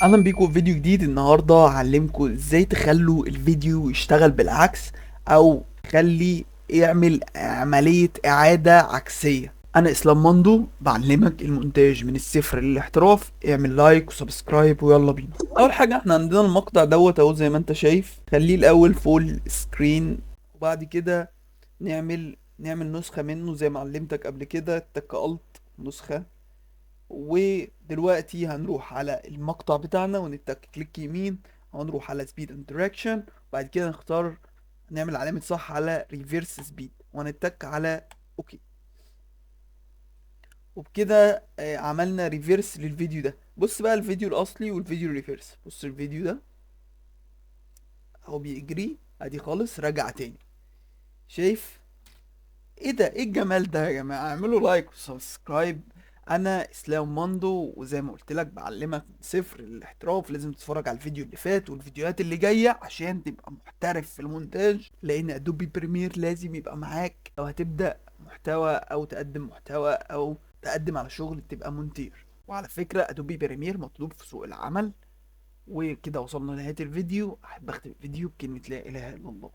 اهلا بيكم في فيديو جديد. النهارده هعلمكم ازاي تخلوا الفيديو يشتغل بالعكس او خلي يعمل عملية اعادة عكسية. انا اسلام مندو بعلمك المونتاج من الصفر للاحتراف. اعمل لايك وسبسكرايب ويلا بينا. اول حاجة احنا عندنا المقطع دوت اهو زي ما انت شايف، خليه الاول فول سكرين وبعد كده نعمل نسخة منه زي ما علمتك قبل كده. تك الت نسخة. ودلوقتي هنروح على المقطع بتاعنا ونتك كليك يمين، هنروح على سبيد اند دايركشن، وبعد كده نعمل علامة صح على ريفيرس سبيد وهنتك على اوكي. وبكده عملنا ريفيرس للفيديو ده. بص بقى الفيديو الاصلي والفيديو الريفيرس. بص الفيديو ده اهو بيجري ادي خالص، رجع تاني. شايف ايه ده؟ ايه الجمال ده يا جماعه؟ اعملوا لايك وسبسكرايب. انا اسلام مندو، وزي ما قلت لك بعلمك من صفر للاحتراف. لازم تتفرج على الفيديو اللي فات والفيديوهات اللي جايه عشان تبقى محترف في المونتاج، لان ادوبي بريمير لازم يبقى معاك لو هتبدا محتوى او تقدم محتوى او تقدم على شغل تبقى مونتير. وعلى فكره ادوبي بريمير مطلوب في سوق العمل. وكده وصلنا لنهايه الفيديو. احب اختم الفيديو بكلمه لا اله الا الله.